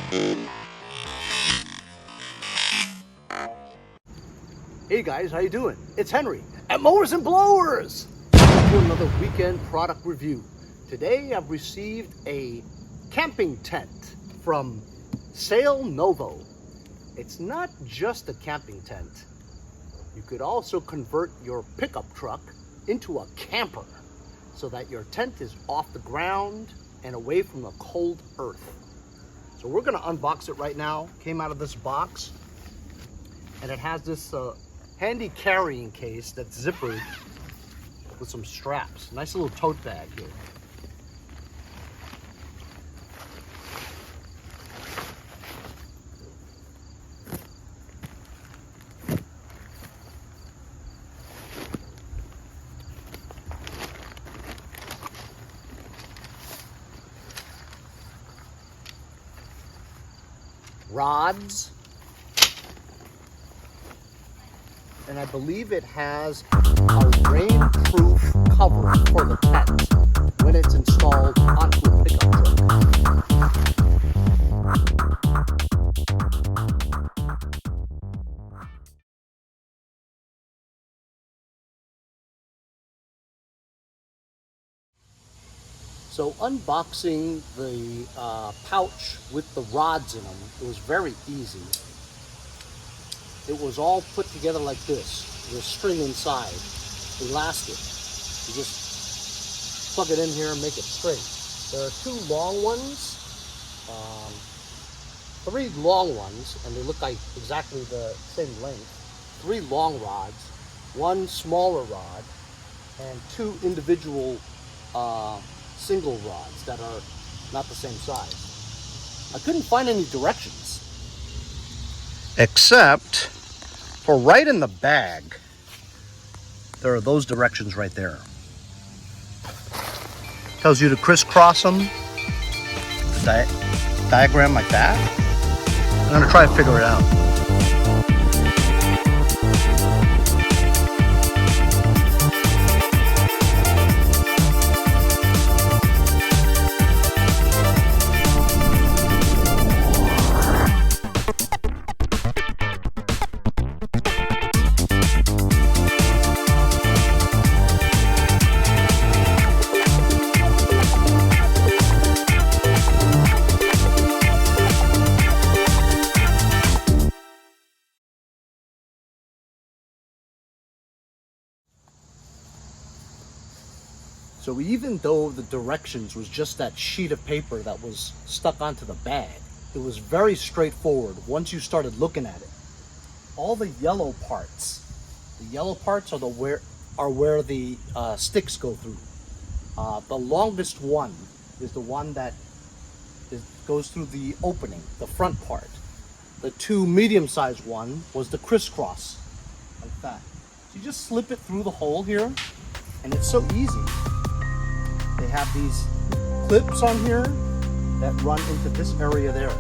Hey guys, how you doing? It's Henry at Mowers and Blowers. Welcome to another weekend product review. Today I've received a camping tent from Sailnovo. It's not just a camping tent. You could also convert your pickup truck into a camper so that your tent is off the ground and away from the cold earth. So we're gonna unbox it right now. Came out of this box and it has this handy carrying case that's zippered with some straps. Nice little tote bag here. Rods. And I believe it has a rainproof cover for the tent when it's installed onto a pickup truck. So unboxing the pouch with the rods in them, it was very easy. It was all put together like this. There's string inside, elastic. You just plug it in here and make it straight. There are two long ones, three long ones, and they look like exactly the same length. Three long rods, one smaller rod, and two individual single rods that are not the same size. I couldn't find any directions. Except for right in the bag, there are those directions right there. Tells you to crisscross them, diagram like that. I'm gonna try to figure it out. So even though the directions was just that sheet of paper that was stuck onto the bag, it was very straightforward once you started looking at it. All the yellow parts are where the sticks go through. The longest one is the one that goes through the opening, the front part. The two medium-sized one was the crisscross, like that. So you just slip it through the hole here, and it's so easy. They have these clips on here that run into this area there.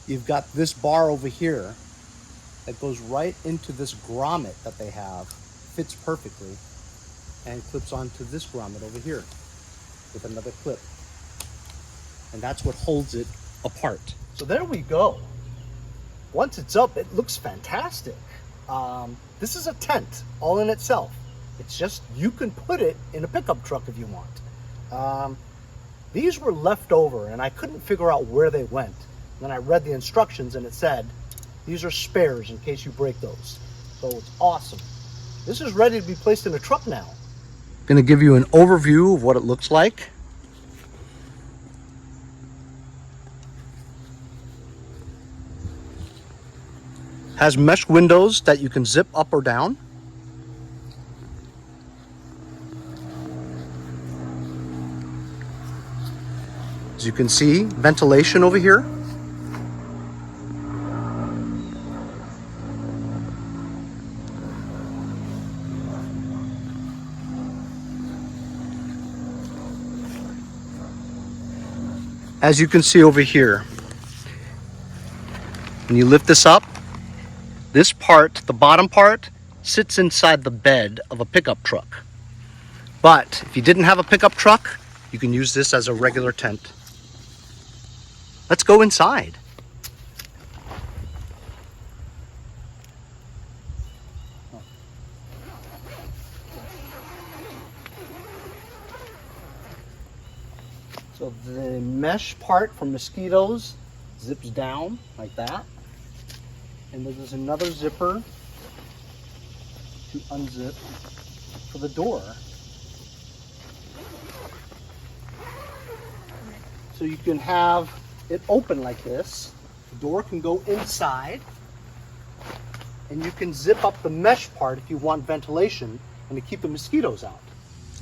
You've got this bar over here that goes right into this grommet that they have, fits perfectly, and clips onto this grommet over here with another clip. And that's what holds it apart. So there we go. Once it's up, it looks fantastic. This is a tent all in itself. It's just, you can put it in a pickup truck if you want. These were left over and I couldn't figure out where they went. Then I read the instructions and it said, these are spares in case you break those. So it's awesome. This is ready to be placed in a truck now. Going to give you an overview of what it looks like. Has mesh windows that you can zip up or down. As you can see, ventilation over here. As you can see over here, when you lift this up, this part, the bottom part, sits inside the bed of a pickup truck. But if you didn't have a pickup truck, you can use this as a regular tent. Let's go inside. So the mesh part for mosquitoes zips down like that. And there's another zipper to unzip for the door. So you can have it open like this. The door can go inside. And you can zip up the mesh part if you want ventilation and to keep the mosquitoes out.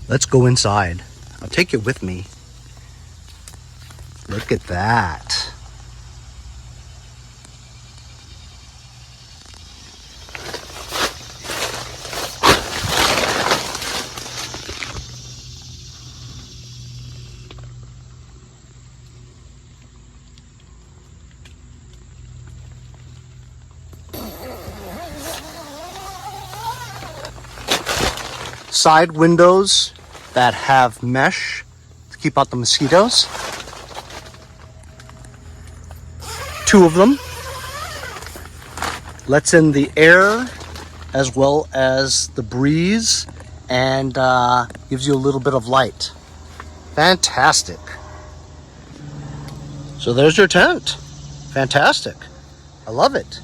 Let's go inside. I'll take you with me. Look at that. Side windows that have mesh to keep out the mosquitoes. 2 of them. Lets in the air as well as the breeze and gives you a little bit of light. Fantastic. So there's your tent. Fantastic. I love it.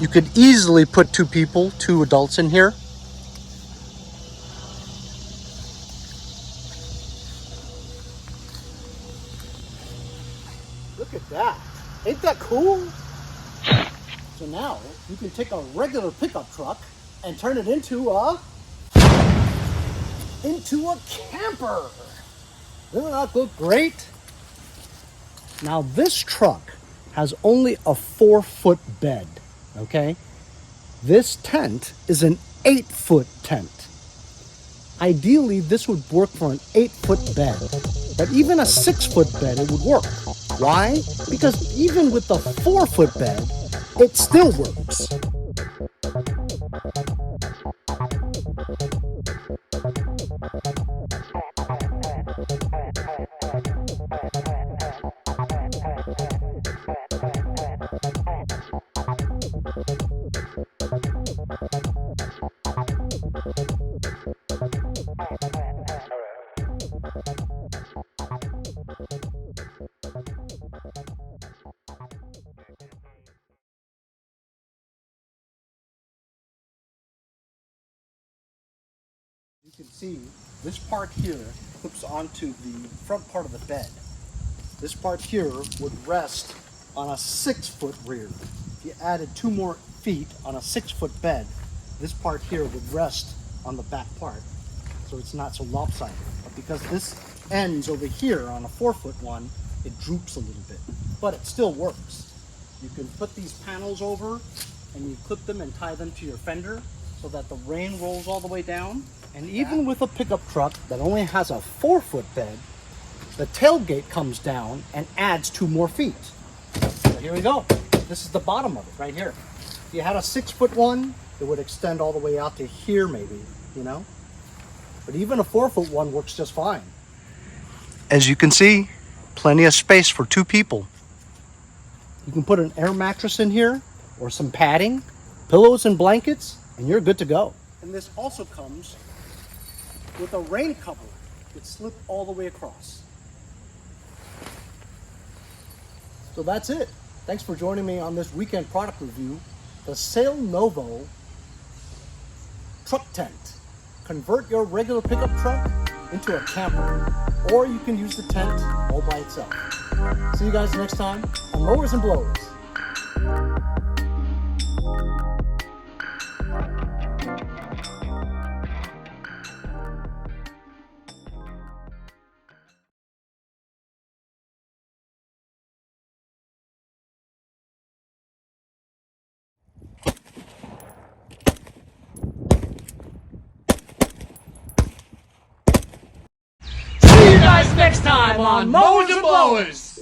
You could easily put 2 people, 2 adults in here. Look at that. Ain't that cool? So now you can take a regular pickup truck and turn it into a camper. Doesn't that look great? Now this truck has only a 4-foot bed. Okay, this tent is an 8-foot tent. Ideally, this would work for an 8-foot bed, but even a 6-foot bed, it would work. Why? Because even with the 4-foot bed, it still works. You can see this part here clips onto the front part of the bed. This part here would rest on a 6-foot rear. If you added 2 more feet on a 6-foot bed, this part here would rest on the back part. So it's not so lopsided. But because this ends over here on a 4-foot one, it droops a little bit. But it still works. You can put these panels over and you clip them and tie them to your fender so that the rain rolls all the way down. And even with a pickup truck that only has a 4-foot bed, the tailgate comes down and adds 2 more feet. So here we go. This is the bottom of it right here. If you had a 6-foot one, it would extend all the way out to here maybe, you know? But even a 4-foot one works just fine. As you can see, plenty of space for 2 people. You can put an air mattress in here or some padding, pillows and blankets, and you're good to go. And this also comes with a rain cover that slip all the way across. So that's it. Thanks for joining me on this weekend product review, the Sailnovo truck tent. convert your regular pickup truck into a camper, or you can use the tent all by itself. See you guys next time on Mowers and Blowers. See you guys next time on Mowers and Blowers!